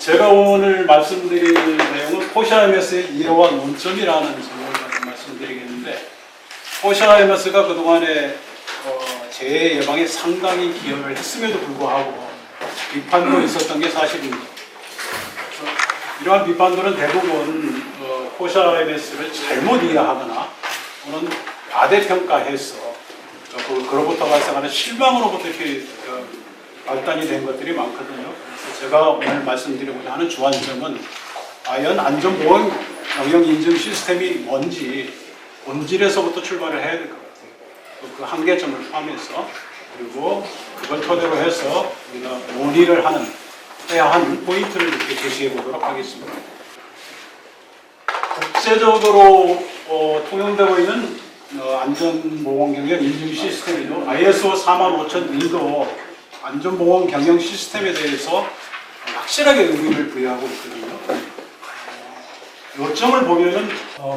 제가 오늘 말씀드릴 내용은 포샤MS의 이러한 논점이라는 제목을 가지고 말씀드리겠는데, 포샤MS가 그동안에 재해 예방에 상당히 기여를 했음에도 불구하고 비판도 있었던 게 사실입니다. 이러한 비판들은 대부분 포샤MS를 잘못 이해하거나 또는 과대평가해서 그로부터 발생하는 실망으로부터 이렇게 발단이 된 것들이 많거든요. 그래서 제가 오늘 말씀드리고자 하는 주안점은 과연 안전보험 경영 인증 시스템이 뭔지 본질에서부터 출발을 해야 될 것 같아요. 그 한계점을 포함해서, 그리고 그걸 토대로 해서 우리가 논의를 해야 하는 포인트를 이렇게 제시해 보도록 하겠습니다. 국제적으로 통용되고 있는 안전보건 경영 인증 시스템이죠. ISO 45001도 안전보건 경영 시스템에 대해서 확실하게 의미를 부여하고 있거든요. 요점을 보면은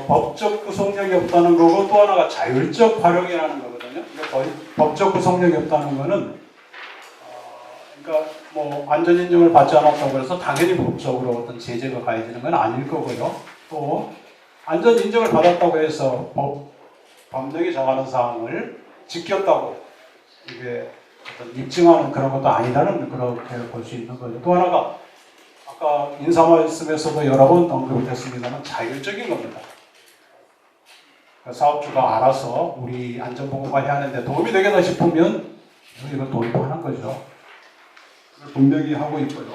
법적 구속력이 없다는 거고, 또 하나가 자율적 활용이라는 거거든요. 그러니까 법적 구속력이 없다는 거는 그러니까 뭐 안전인증을 받지 않았다고 해서 당연히 법적으로 어떤 제재가 가해지는 건 아닐 거고요. 또 안전인증을 받았다고 해서 법령이 정하는 사항을 지켰다고 이게 어떤 입증하는 그런 것도 아니라는 그렇게 볼 수 있는 거죠. 또 하나가 아까 인사 말씀에서도 여러 번 언급이 됐습니다만 자율적인 겁니다. 사업주가 알아서 우리 안전보건관리 하는데 도움이 되겠다 싶으면 이걸 도입하는 거죠. 그걸 분명히 하고 있고요.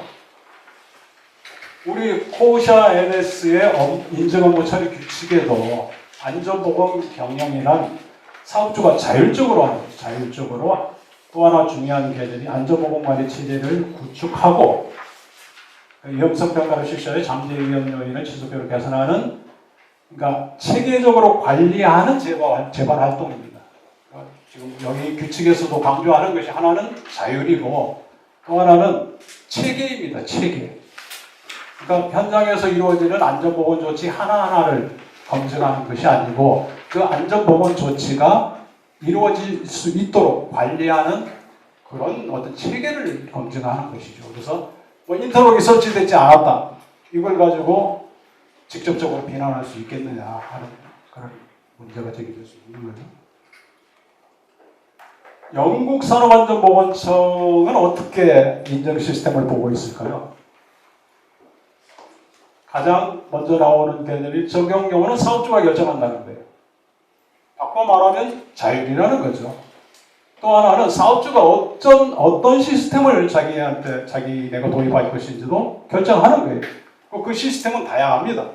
우리 포샤MS의 인증 업무 처리 규칙에도 안전보건 경영이란 사업주가 자율적으로 하는 거죠. 자율적으로. 또 하나 중요한 개념이 안전보건관리 체제를 구축하고 위험성 평가를 실시하여 잠재 위험 요인을 지속적으로 개선하는, 그러니까 체계적으로 관리하는 재발 활동입니다. 그러니까 지금 여기 규칙에서도 강조하는 것이 하나는 자율이고 또 하나는 체계입니다. 체계. 그러니까 현장에서 이루어지는 안전보건 조치 하나하나를 검증하는 것이 아니고 그 안전보건 조치가 이루어질 수 있도록 관리하는 그런 어떤 체계를 검증하는 것이죠. 그래서 뭐 인터록이 설치되지 않았다, 이걸 가지고 직접적으로 비난할 수 있겠느냐 하는 그런 문제가 제기될 수 있는 거죠. 영국 산업안전보건청은 어떻게 인증 시스템을 보고 있을까요? 가장 먼저 나오는 개념이 적용 경우는 사업주가 결정한다는 거예요. 바꿔 말하면 자율이라는 거죠. 또 하나는 사업주가 어떤 시스템을 자기네가 도입할 것인지도 결정하는 거예요. 그 시스템은 다양합니다.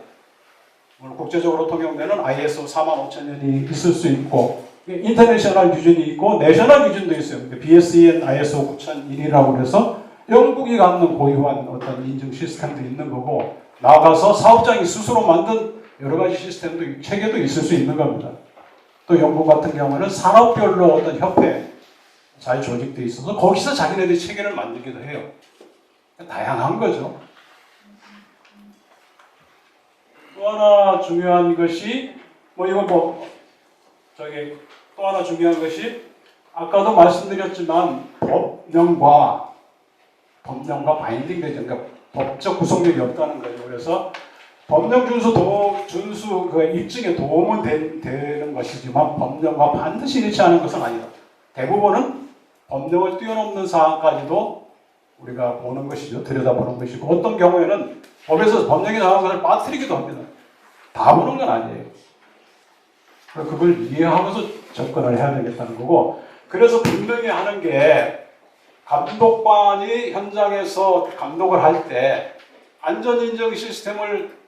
오늘 국제적으로 통용되는 ISO 45000년이 있을 수 있고, 인터내셔널 기준이 있고, 내셔널 기준도 있어요. BSEN ISO 9001이라고 해서 영국이 갖는 고유한 어떤 인증 시스템도 있는 거고, 나아가서 사업장이 스스로 만든 여러 가지 시스템도, 체계도 있을 수 있는 겁니다. 또 영국 같은 경우는 산업별로 어떤 협회 잘 조직되어 있어서 거기서 자기네들이 체계를 만들기도 해요. 다양한 거죠. 또 하나 중요한 것이 또 하나 중요한 것이 아까도 말씀드렸지만 법령과 바인딩되죠. 그러니까 법적 구속력이 없다는 거예요. 그래서 법령 준수 그 입증에 도움은 되는 것이지만 법령과 반드시 일치하는 것은 아니다. 대부분은 법령을 뛰어넘는 사항까지도 우리가 보는 것이죠. 들여다보는 것이고, 어떤 경우에는 법에서 법령이 정한 것을 빠뜨리기도 합니다. 다 보는 건 아니에요. 그걸 이해하면서 접근을 해야 되겠다는 거고, 그래서 분명히 하는 게 감독관이 현장에서 감독을 할 때 안전인증 시스템을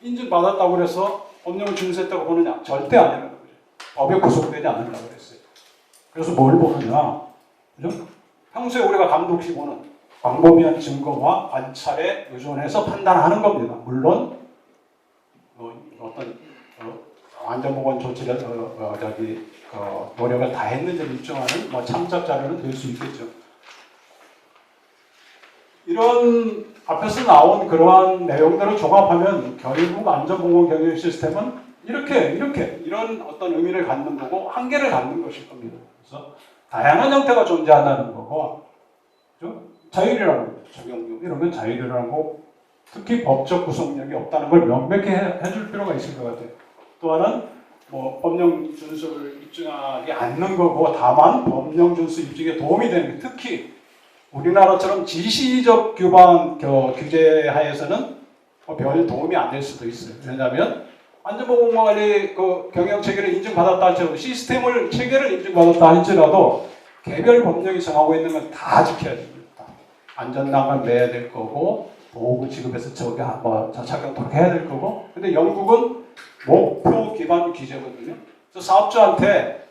인증받았다고 해서 법령을 준수했다고 보느냐? 절대 아니라는 거죠. 법에 구속되지 않는다고 그랬어요. 그래서 뭘 보느냐? 그죠? 평소에 우리가 감독시고는 광범위한 증거와 관찰에 의존해서 판단하는 겁니다. 물론 어떤 안전보건 조치를 노력을 다 했는지를 입증하는 참작 자료는 될 수 있겠죠. 이런 앞에서 나온 그러한 내용들을 종합하면 결국 안전보건 경영 시스템은 이런 어떤 의미를 갖는 거고 한계를 갖는 것일 겁니다. 그래서 다양한 형태가 존재한다는 거고, 그렇죠? 자율이라는 거죠. 적용력 이런 건 자율이라는 거 특히 법적 구속력이 없다는 걸 명백히 해줄 필요가 있을 것 같아요. 또 하나는 뭐 법령 준수를 입증하지 않는 거고 다만 법령 준수 입증에 도움이 되는 게 특히 우리나라처럼 지시적 규반 규제 하에서는 별 도움이 안 될 수도 있어요. 왜냐하면 안전보건관리 그 경영 체계를 인증받았다 할지라도 시스템을 체계를 인증받았다 할지라도 개별 법령이 정하고 있는 건 다 지켜야 됩니다. 안전망을 매야 될 거고 보호구 지급에서 저기 뭐 착용토록 해야 될 거고. 근데 영국은 목표 기반 규제거든요. 그래서 사업주한테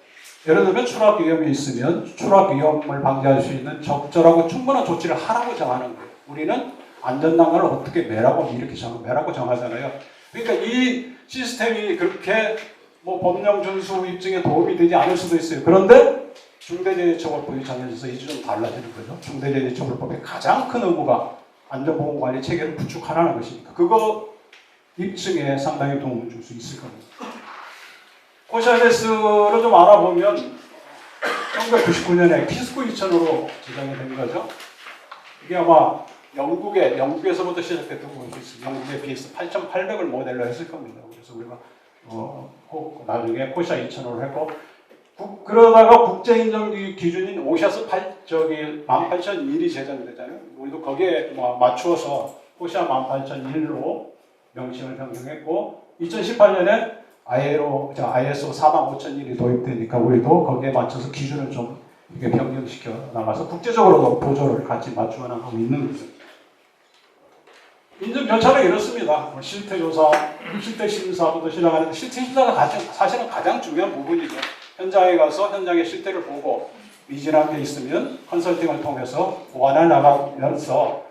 예를 들면 추락 위험이 있으면 추락 위험을 방지할 수 있는 적절하고 충분한 조치를 하라고 정하는 거예요. 우리는 안전난간을 어떻게 매라고 이렇게 매라고 정하잖아요. 그러니까 이 시스템이 그렇게 뭐 법령 준수 입증에 도움이 되지 않을 수도 있어요. 그런데 중대재해처벌법이 정해져서 이제 좀 달라지는 거죠. 중대재해처벌법의 가장 큰 의무가 안전보건관리 체계를 구축하라는 것이니까 그거 입증에 상당히 도움을 줄 수 있을 겁니다. 코샤데스를 좀 알아보면 1999년에 키스코 2000으로 지정이 된 거죠. 이게 아마 영국에서부터 시작됐던 걸로 있어요. 영국의 BS 8800을 모델로 했을 겁니다. 그래서 우리가 나중에 코샤 2000으로 했고 그러다가 국제 인정 기준인 오샤스 18001이 제정이 되잖아요. 우리도 거기에 맞추어서 코샤 18001로 명칭을 변경했고 2018년에 ISO 45001이 도입되니까 우리도 거기에 맞춰서 기준을 좀 이렇게 변경시켜 나가서 국제적으로도 보조를 같이 맞추어 나가고 있는 거죠. 인증 절차는 이렇습니다. 실태조사, 실태심사부터 시작하는데 실태심사가 사실은 가장 중요한 부분이죠. 현장에 가서 현장의 실태를 보고 미진한 게 있으면 컨설팅을 통해서 보완해 나가면서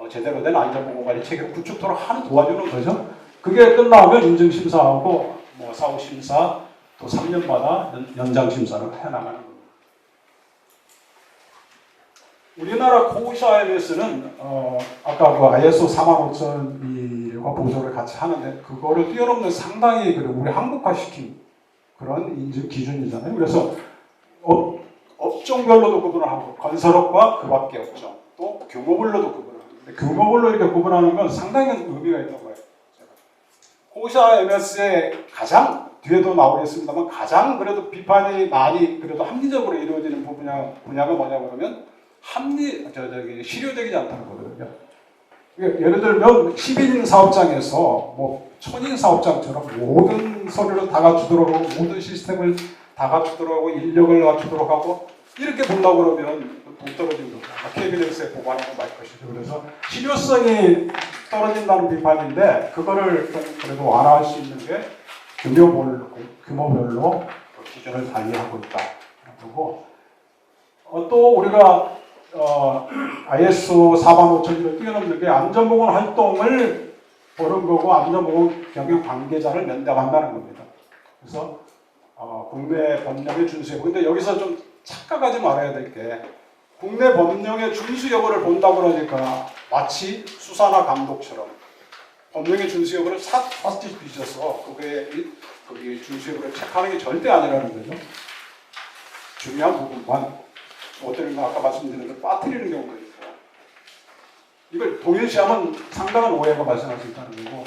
제대로 된 안전보건관리 체계를 구축토록 도와주는 거죠. 그게 끝나면 인증심사하고 사후심사 또 3년마다 연장심사를 해나가는 겁니다. 우리나라 코샤에서는 아까 그 ISO 45001과 보조를 같이 하는데 그거를 뛰어넘는 상당히 우리 한국화시킨 그런 인증 기준이잖아요. 그래서 업종별로도 구분을 하고 건설업과 그 밖에 업종 또 규모별로도 구분을 하는데 규모별로 이렇게 구분하는 건 상당히 의미가 있다고 봐요. 코샤 MS의 가장 뒤에도 나오겠습니다만 가장 그래도 비판이 많이 그래도 합리적으로 이루어지는 분야가 뭐냐 그러면 실효되지 않다는 거거든요. 예를 들면 10인 사업장에서 뭐 1000인 사업장처럼 모든 서류를 다 갖추도록 하고 모든 시스템을 다 갖추도록 하고 인력을 갖추도록 하고 이렇게 본다고 그러면 동떨어진 거죠. KBS에 보관하고 말 것이죠. 그래서 실효성이 떨어진다는 비판인데 그거를 좀 그래도 완화할 수 있는 게 규모별로 기준을 달리하고 있다. 그리고 또 우리가 ISO 45001을 뛰어넘는 게 안전보건 활동을 보는 거고 안전보건 경영 관계자를 면담한다는 겁니다. 그래서 국내 법령의 준수 여부. 근데 여기서 좀 착각하지 말아야 될 게 국내 법령의 준수 여부를 본다고 그러니까 마치 수사나 감독처럼 법령의 준수 여부를 싹 뒤져서 그게 준수 여부를 체크하는 게 절대 아니라는 거죠. 중요한 부분만 어떤 거 아까 말씀드린 대로 빠뜨리는 경우가 있고 이걸 동일시하면 상당한 오해가 발생할 수 있다는 거고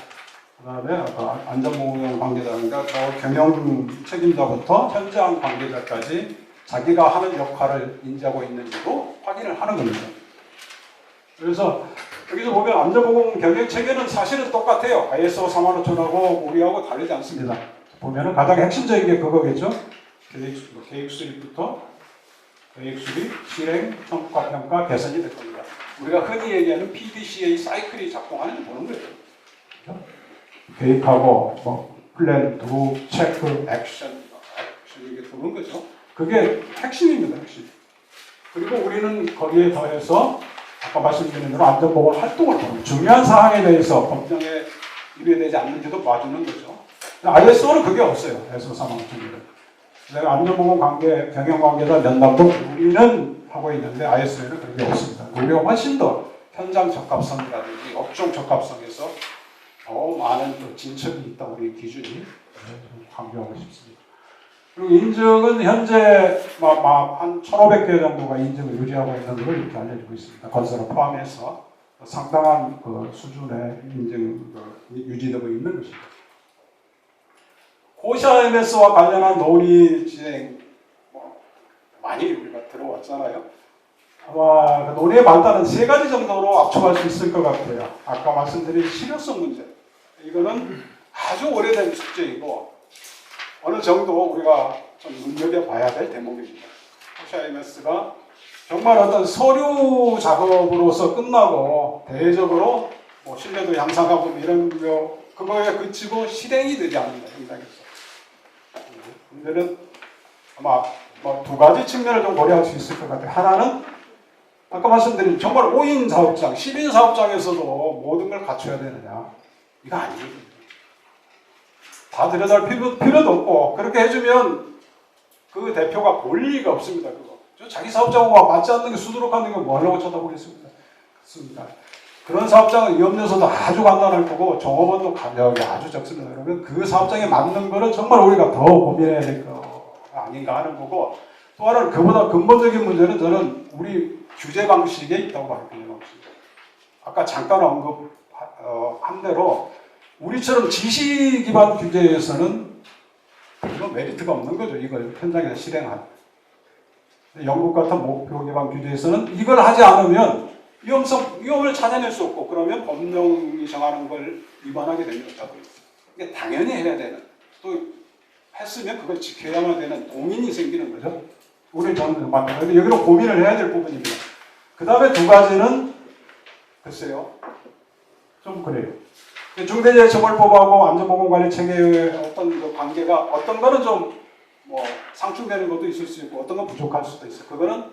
그 다음에 아까 안전보건 관계자인가 저 경영 책임자부터 현장 관계자까지 자기가 하는 역할을 인지하고 있는지도 확인을 하는 겁니다. 그래서 여기서 보면 안전보건 경영 체계는 사실은 똑같아요. ISO 35000하고 우리하고 다르지 않습니다. 보면은 가장 핵심적인 게 그거겠죠. 계획 수립부터 계획 수립, 실행, 성과 평가, 개선이 될 겁니다. 우리가 흔히 얘기하는 PDCA 사이클이 작동하는지 보는 거예요. 그렇죠? 계획하고 플랜, 도, 체크, 액션 이게 도는 거죠. 그게 핵심입니다. 핵심. 그리고 우리는 거기에 더해서 아까 말씀드린 대로 안전보건 활동을 보는 중요한 사항에 대해서 법령에 위배되지 않는지도 봐주는 거죠. ISO는 그게 없어요. ISO 35001은. 내가 안전보건 경영 관계자 면담도 우리는 하고 있는데 ISO에는 그런 게 없습니다. 우리가 훨씬 더 현장 적합성이라든지 업종 적합성에서 더 많은 또 진척이 있다 우리 기준이 강조하고 싶습니다. 그리고 인증은 현재 한 1,500개 정도가 인증을 유지하고 있는 걸로 이렇게 알려지고 있습니다. 건설을 포함해서 상당한 그 수준의 인증 유지되고 있는 것입니다. 고시아 MS와 관련한 논의 진행 많이 우리가 들어왔잖아요. 아마 그 논의의 발달은 세 가지 정도로 압축할 수 있을 것 같아요. 아까 말씀드린 실효성 문제. 이거는 아주 오래된 숙제이고 어느 정도 우리가 좀 눈여겨봐야 될 대목입니다. 고시아 MS가 정말 어떤 서류 작업으로서 끝나고 대외적으로 뭐 신뢰도 향상하고 이런 거 그거에 그치고 실행이 되지 않는다 현장에서. 문제는 아마 뭐 두 가지 측면을 좀 고려할 수 있을 것 같아요. 하나는 아까 말씀드린 정말 5인 사업장, 10인 사업장에서도 모든 걸 갖춰야 되느냐? 이거 아니거든요. 다 들여다볼 필요도 없고 그렇게 해주면 그 대표가 볼 리가 없습니다. 그거. 자기 사업장과 맞지 않는 게 수두룩한 게 뭐라고 쳐다보겠습니까? 그런 사업장은 위험요소도 아주 간단할 거고 종업원도 가격이 아주 적습니다. 그러면 그 사업장에 맞는 거는 정말 우리가 더 고민해야 될 거 아닌가 하는 거고 또 하나는 그보다 근본적인 문제는 저는 우리 규제 방식에 있다고 봐요. 아까 잠깐 언급한 대로 우리처럼 지시 기반 규제에서는 별로 메리트가 없는 거죠. 이걸 현장에서 실행하는. 영국 같은 목표 기반 규제에서는 이걸 하지 않으면 위험을 찾아낼 수 없고 그러면 법령이 정하는 걸 위반하게 됩니다. 이게 당연히 해야 되는 또 했으면 그걸 지켜야만 되는 동인이 생기는 거죠. 우리 저는 맞는 여기로 고민을 해야 될 부분입니다. 그 다음에 두 가지는 글쎄요 좀 그래요. 중대재해처벌법하고 안전보건관리체계의 어떤 그 관계가 어떤 거는 좀 뭐 상충되는 것도 있을 수 있고 어떤 건 부족할 수도 있어요. 그거는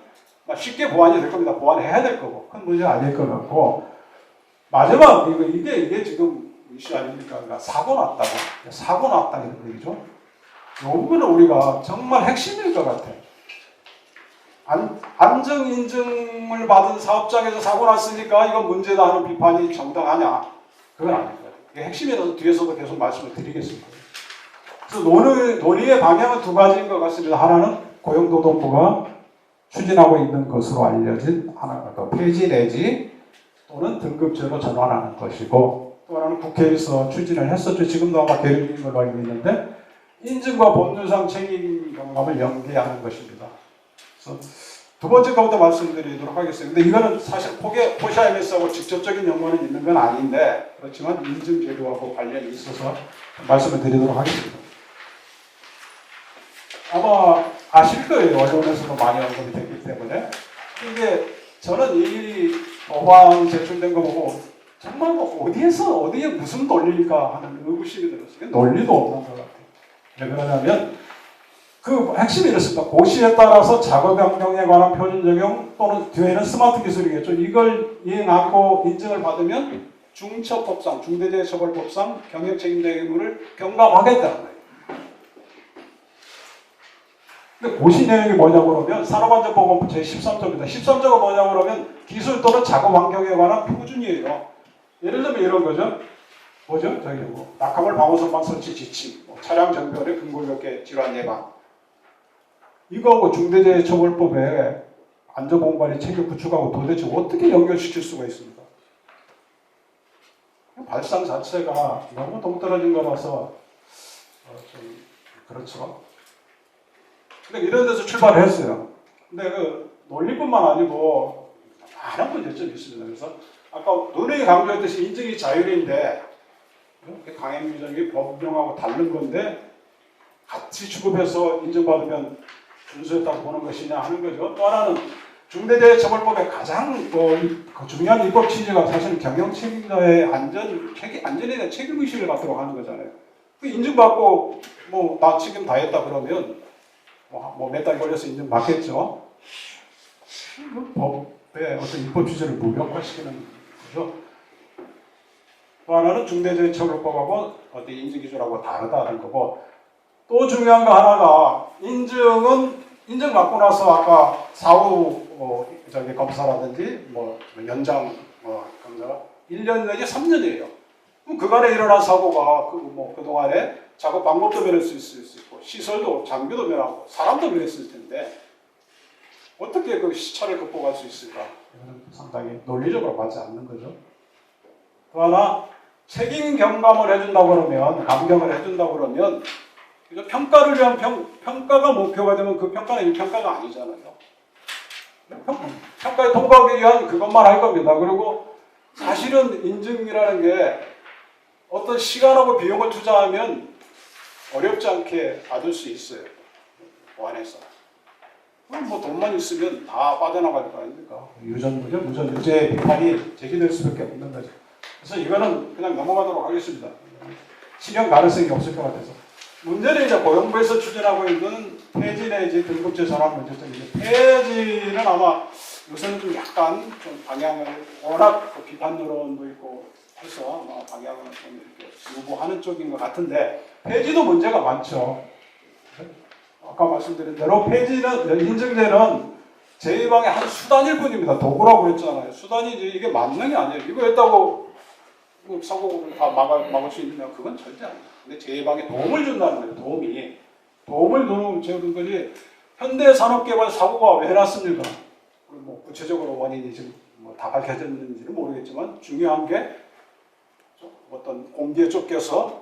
쉽게 보완이 될 겁니다. 보완해야 될 거고 큰 문제가 아닐 것 같고 마지막 이게 지금 이슈 아닙니까? 그러니까 사고 났다 이런 얘기죠. 이 부분은 우리가 정말 핵심일 것 같아요. 안정 인증을 받은 사업장에서 사고 났으니까 이건 문제다 하는 비판이 정당하냐? 그건 아닐 것 같아요. 이게 핵심이라서 뒤에서도 계속 말씀을 드리겠습니다. 그래서 논의의 방향은 두 가지인 것 같습니다. 하나는 고용노동부가 추진하고 있는 것으로 알려진 하나가 더 폐지 내지 또는 등급제로 전환하는 것이고 또 하나는 국회에서 추진을 했었죠. 지금도 아마 계획 중인 걸로 알고 있는데 인증과 법률상 책임 경감을 연계하는 것입니다. 그래서 두 번째 것부터 말씀드리도록 하겠습니다. 근데 이거는 사실 포시아 MS하고 직접적인 연관은 있는 건 아닌데 그렇지만 인증 제도하고 관련이 있어서 말씀을 드리도록 하겠습니다. 아마 아실 거예요. 언론에서도 많이 언급이 됐기 때문에. 근데 저는 이 법안 제출된 거 보고 정말 어디에 무슨 논리일까 하는 의구심이 들었어요. 논리도 없는 것 같아요. 왜 그러냐면 그 핵심이 이렇습니다. 고시에 따라서 작업 환경에 관한 표준 적용 또는 뒤에는 스마트 기술이겠죠. 이걸 이행하고 인증을 받으면 중처법상, 중대재해처벌법상 경영책임자 의무를 경감하겠다는 거예요. 근데 고시 내용이 뭐냐고 그러면 산업안전보건법 제13조입니다. 13조가 뭐냐고 그러면 기술 또는 작업 환경에 관한 표준이에요. 예를 들면 이런 거죠. 뭐죠? 낙하물 방호선방 설치 지침, 차량 정비원의 근골격계 질환 예방. 이거하고 중대재해처벌법에 안전보건관리 체계 구축하고 도대체 어떻게 연결시킬 수가 있습니까? 발상 자체가 너무 동떨어진 거라서 좀 그렇죠. 근데 이런 데서 출발을 했어요. 근데 그 논리뿐만 아니고 많은 문제점이 있습니다. 그래서 아까 논의에 강조했듯이 인증이 자율인데 강행 규정이 법령하고 다른 건데 같이 취급해서 인정받으면 준수했다고 보는 것이냐 하는 거죠. 또 하나는 중대재해처벌법의 가장 중요한 입법 취지가 사실 경영 책임자의 안전에 대한 책임의식을 갖도록 하는 거잖아요. 그 인증받고 나 책임 다 했다 그러면 몇 달 걸려서 인증 받겠죠. 법의 어떤 입법 취지를 무력화시키는 거죠. 또 하나는 중대재해처벌법하고 어떤 인증기준하고 다르다는 거고 또 중요한 거 하나가 인증 받고 나서 아까 사후 검사라든지 연장 검사가 1년 내지 3년이에요. 그럼 그간에 일어난 사고가 그동안에 작업 방법도 변했을 수 있고 시설도 장비도 변하고 사람도 변했을 텐데 어떻게 그 시차를 극복할 수 있을까? 이거는 상당히 논리적으로 맞지 않는 거죠. 또 하나, 책임 경감을 해준다고 그러면, 감경을 해준다고 그러면, 평가를 위한 평가가 목표가 되면 그 평가는 평가가 아니잖아요. 평가에 통과하기 위한 그것만 할 겁니다. 그리고 사실은 인증이라는 게 어떤 시간하고 비용을 투자하면 어렵지 않게 받을 수 있어요. 보안해서. 뭐 돈만 있으면 다 빠져나갈 거 아닙니까? 무전 유죄 비판이 제기될 수밖에 없는 거죠. 그래서 이거는 그냥 넘어가도록 하겠습니다. 실현 가능성이 없을 것 같아서. 문제는 이제 고용부에서 추진하고 있는 폐지 내지 등급제 전환 문제점인데, 폐지는 아마 요새는 좀 약간 좀 방향을, 워낙 그 비판 여론도 있고 해서 아마 방향을 좀 이렇게 유보하는 쪽인 것 같은데, 폐지도 문제가 많죠. 아까 말씀드린 대로 폐지는, 인증제는 제2방의 한 수단일 뿐입니다. 도구라고 했잖아요. 수단이지 이게 만능이 아니에요. 이거 했다고 사고를 다 막을 수 있느냐? 그건 절대 아니에요. 근데 제2방에 도움을 준다는 거예요. 도움을 주는 거지. 현대산업개발 사고가 왜 났습니까? 뭐 구체적으로 원인이 지금 뭐 다 밝혀졌는지는 모르겠지만, 중요한 게 어떤 공기에 쫓겨서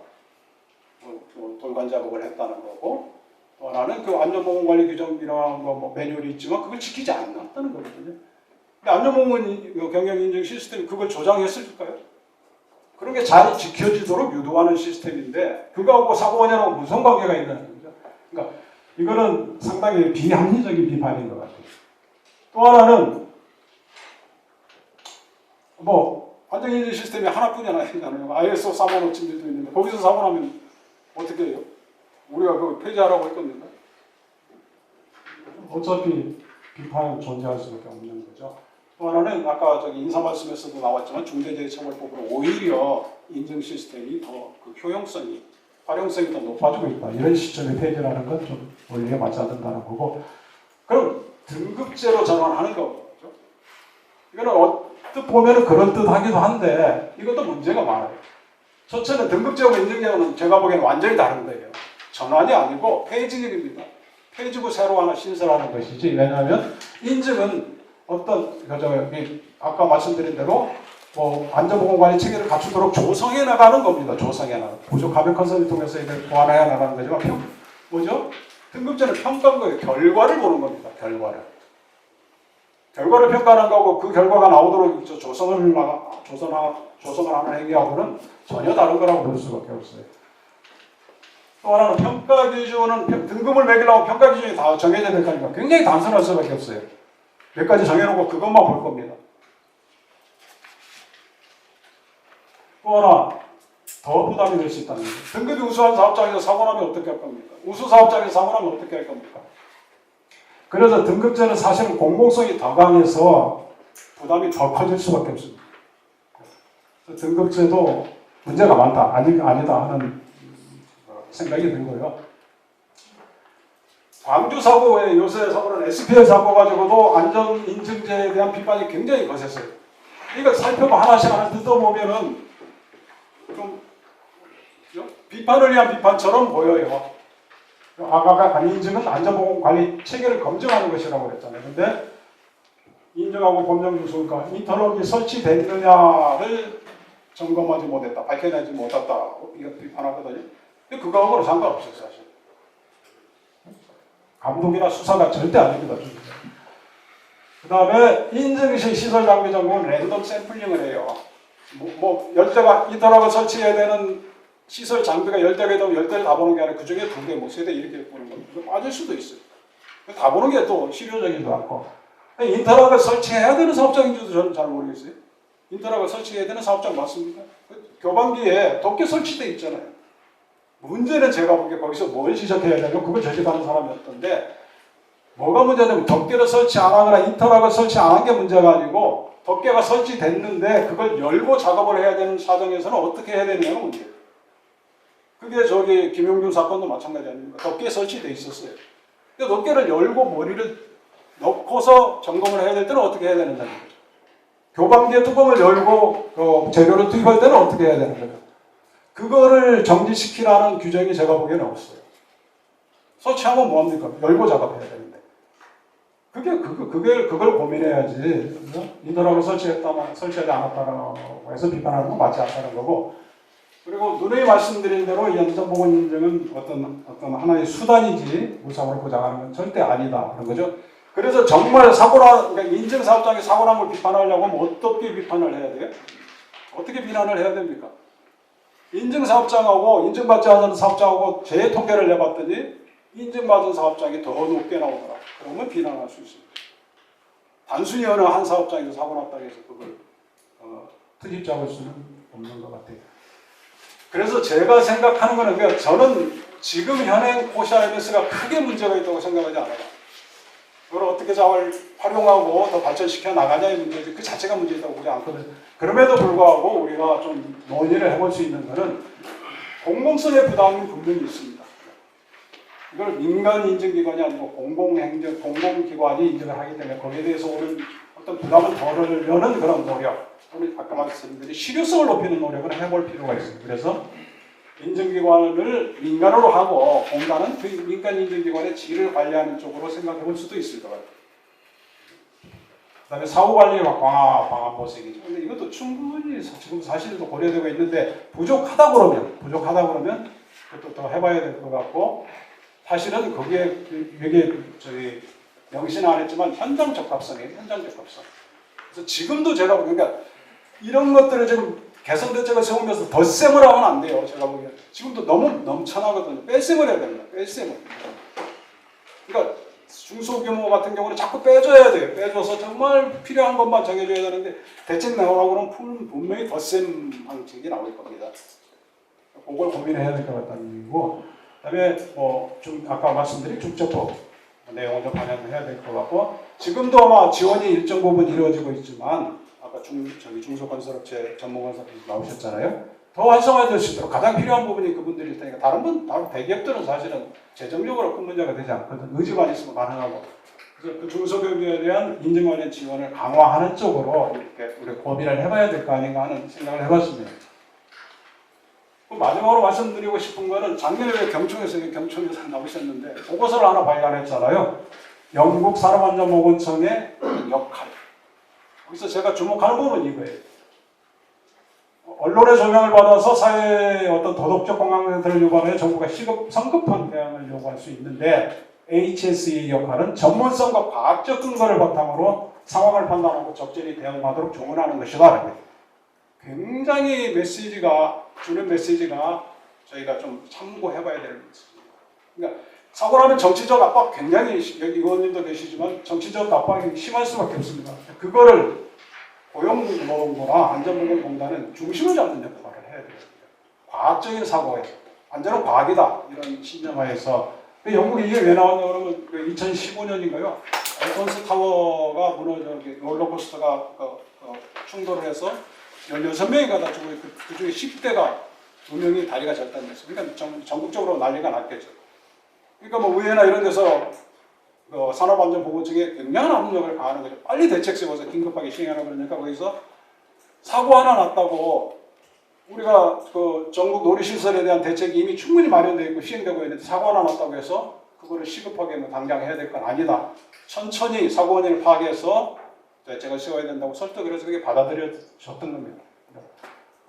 돌관 작업을 했다는 거고, 또 하나는 그 안전보건관리 규정이랑 뭐 매뉴얼이 있지만 그걸 지키지 않았다는 거거든요. 근데 안전보건 경영인증 시스템이 그걸 조장했을까요? 그런 게 잘 지켜지도록 유도하는 시스템인데, 그거하고 사고원이라고 무슨 관계가 있다는 거죠. 그러니까 이거는 상당히 비합리적인 비판인 것 같아요. 또 하나는 뭐 안전인증 시스템이 하나뿐이 아니잖아요. ISO 35000도 있는데 거기서 사고 나면 어떻게 해요? 우리가 그거 폐지하라고 할 겁니까? 어차피 비판은 존재할 수밖에 없는 거죠. 또 하나는 아까 저기 인사 말씀에서도 나왔지만 중대재해처벌법으로 오히려 인증 시스템이 더 그 효용성이, 활용성이 더 높아지고 있다. 이런 시점에 폐지라는 건 좀 원리에 맞지 않는다는 거고, 그럼 등급제로 전환하는 거죠. 이거는 어떻게 보면 그런 뜻하기도 한데 이것도 문제가 많아요. 첫째는 등급제하고 인증제는 제가 보기에는 완전히 다른 거예요. 전환이 아니고 폐지입니다. 폐지고 새로 하나 신설하는 것이지. 왜냐하면 인증은 어떤 아까 말씀드린 대로 뭐 안전보건관리 체계를 갖추도록 조성해 나가는 겁니다. 조성해 나가. 부족하면 컨설팅 통해서 이걸 보완해 나가는 거지만 뭐죠? 등급제는 평가인 거예요. 결과를 보는 겁니다. 결과를 평가하는 거고, 그 결과가 나오도록 조성을 하는 행위하고는 전혀 다른 거라고 볼 수밖에 없어요. 또 하나는 평가 기준은 등급을 매기려고 평가 기준이 다 정해져야 될 거니까 굉장히 단순할 수밖에 없어요. 몇 가지 정해놓고 그것만 볼 겁니다. 또 하나 더 부담이 될 수 있다는 거죠. 등급이 우수한 사업장에서 사고 나면 어떻게 할 겁니까? 우수 사업장에서 사고 나면 어떻게 할 겁니까? 그래서 등급제는 사실은 공공성이 더 강해서 부담이 더 커질 수밖에 없습니다. 등급제도 문제가 많다, 아니다 하는 생각이 들고요. 광주 사고에 요새 사고는 SPL 사고 가지고도 안전인증제에 대한 비판이 굉장히 거셌어요. 이걸 살펴보 하나씩 뜯어보면은 좀 비판을 위한 비판처럼 보여요. 아까 안인증은 안전보건관리 체계를 검증하는 것이라고 그랬잖아요. 근데 인증하고 법령준수, 그러니까 인터럭이 설치됐느냐를 점검하지 못했다, 밝혀내지 못했다, 이거 비판하거든요. 근데 그거하고는 상관없어요, 사실. 감독이나 수사가 절대 아닙니다. 그 다음에 인증시 시설 장비 점검은 랜덤 샘플링을 해요. 열대가 인터럭을 설치해야 되는 시설 장비가 10대가 되면 10대를 다 보는 게 아니라 그 중에 2대, 3대 이렇게 보는 겁니다. 빠질 수도 있어요. 다 보는 게 또 실효적이지도 않고. 인터락을 설치해야 되는 사업장인지도 저는 잘 모르겠어요. 인터락을 설치해야 되는 사업장 맞습니까? 교반기에 덮개 설치되어 있잖아요. 문제는 제가 보기에 거기서 뭘 지적해야 되냐면 그걸 저지하는 사람이었던데, 뭐가 문제냐면 덮개를 설치 안 하거나 인터락을 설치 안 한 게 문제가 아니고 덮개가 설치됐는데 그걸 열고 작업을 해야 되는 사정에서는 어떻게 해야 되느냐가 문제예요. 그게 저기 김용준 사건도 마찬가지 아닙니까? 덮개 설치돼 있었어요. 근데 덮개를 열고 머리를 넣고서 점검을 해야 될 때는 어떻게 해야 되는다는 거죠. 교반기에 뚜껑을 열고 재료를 투입할 때는 어떻게 해야 되는 거죠. 그거를 정지시키라는 규정이 제가 보기에는 없어요. 설치하면 뭐합니까? 열고 작업해야 되는데. 그걸 고민해야지. 인도라고 설치하지 않았다고 해서 비판하는 건 맞지 않다는 거고. 그리고 누누이 말씀드린 대로 연장보건 인증은 어떤 하나의 수단이지 무상으로 보장하는 건 절대 아니다 그런 거죠. 그래서 정말 그러니까 인증 사업장이 사고난 걸 비판하려고 하면 어떻게 비판을 해야 돼요? 어떻게 비난을 해야 됩니까? 인증 사업장하고 인증받지 않은 사업장하고 제 통계를 내봤더니 인증받은 사업장이 더 높게 나오더라. 그러면 비난할 수 있습니다. 단순히 어느 한 사업장에서 사고 났다고 해서 그걸 트집 잡을 수는 없는 것 같아요. 그래서 제가 생각하는 거는 그러니까 저는 지금 현행 OCRMS가 크게 문제가 있다고 생각하지 않아요. 그걸 어떻게 잘 활용하고 더 발전시켜 나가냐의 문제지 그 자체가 문제있다고 보지 않거든요. 그럼에도 불구하고 우리가 좀 논의를 해볼 수 있는 것은 공공성의 부담이 분명히 있습니다. 이걸 민간 인증기관이 아니고 공공기관이 인증을 하기 때문에 거기에 대해서 오는 어떤 부담을 덜으려는 그런 노력, 또는 아까 말씀드린 실효성을 높이는 노력을 해볼 필요가 있습니다. 그래서 인증기관을 민간으로 하고 공단은 그 민간 인증기관의 질을 관리하는 쪽으로 생각해 볼 수도 있을 것 같아요. 그 다음에 사후관리 방안 보색이죠. 근데 이것도 충분히 지금 사실도 고려되고 있는데 부족하다 그러면 그것도 더 해봐야 될 것 같고 사실은 거기에 이게 저희 명시는 안 했지만 현장 적합성이에요. 현장 적합성. 그래서 지금도 제가 그러니까 이런 것들을 지금 개선 대책을 세우면서 덧셈을 하면 안 돼요. 제가 보기에는 지금도 너무 넘쳐나거든요. 뺄셈을 해야 됩니다. 뺄셈을. 그러니까 중소규모 같은 경우는 자꾸 빼줘야 돼요. 빼줘서 정말 필요한 것만 정해줘야 되는데 대책 나오라고 그러면 분명히 덧셈 방식이 나올 겁니다. 그걸 고민해야 될 것 같다는 얘기고, 그다음에 좀 아까 말씀드린 중적법 내용을 좀 반영해야 될 것 같고, 지금도 아마 지원이 일정 부분 이루어지고 있지만 아까 중소건설업체 전문건설업체 나오셨잖아요. 더 활성화될 수 있도록 가장 필요한 부분이 그분들일 테니까 다른 대기업들은 사실은 재정적으로 큰 문제가 되지 않거든. 의지만 있으면 가능하고. 그래서 그 중소기업에 대한 인증 관련 지원을 강화하는 쪽으로 이렇게 우리 고민을 해봐야 될 거 아닌가 하는 생각을 해봤습니다. 마지막으로 말씀드리고 싶은 거는 작년에 경총에서 나오셨는데 보고서를 하나 발간했잖아요. 영국 산업안전보건청의 역할. 여기서 제가 주목하는 부분은 이거예요. 언론의 조명을 받아서 사회의 어떤 도덕적 건강상태를 유발해 정부가 성급한 대응을 요구할 수 있는데 HSE의 역할은 전문성과 과학적 근거를 바탕으로 상황을 판단하고 적절히 대응하도록 조언하는 것이다. 굉장히 주는 메시지가 저희가 좀 참고해봐야 되는 것입니다. 그러니까 사고 나면 정치적 압박 굉장히 여기 의원님도 계시지만 정치적 압박이 심할 수밖에 없습니다. 그거를 고용노동부나 안전보건공단은 중심을 잡는 역할을 해야 됩니다. 과학적인 사고에서 안전은 과학이다 이런 신념하에서 영국이 이게 왜 나왔냐 그러면 2015년인가요? 알폰스 타워가 무너져 롤러코스터가 충돌을 해서 16명이 가다 죽고 그중에 10대가 2명이 다리가 절단됐어요. 그러니까 전국적으로 난리가 났겠죠. 그러니까 뭐 의회나 이런 데서 산업안전보건청에 굉장한 압력을 가하는 거죠. 빨리 대책 세워서 긴급하게 시행하라 그러니까 거기서 사고 하나 났다고 우리가 그 전국 놀이시설에 대한 대책이 이미 충분히 마련되어 있고 시행되고 있는데 사고 하나 났다고 해서 그거를 시급하게 뭐 당장 해야 될 건 아니다. 천천히 사고 원인을 파악해서 대책을 세워야 된다고 설득을 해서 그게 받아들여졌던 겁니다.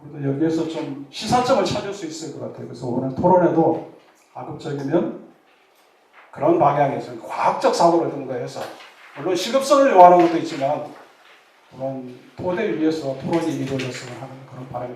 우리도 여기에서 좀 시사점을 찾을 수 있을 것 같아요. 그래서 오늘 토론에도 가급적이면 그런 방향에서 과학적 사고를 근거해서 물론 시급성을 요하는 것도 있지만 그런 토대 위에서 토론이 이루어졌으면 하는 그런 바람이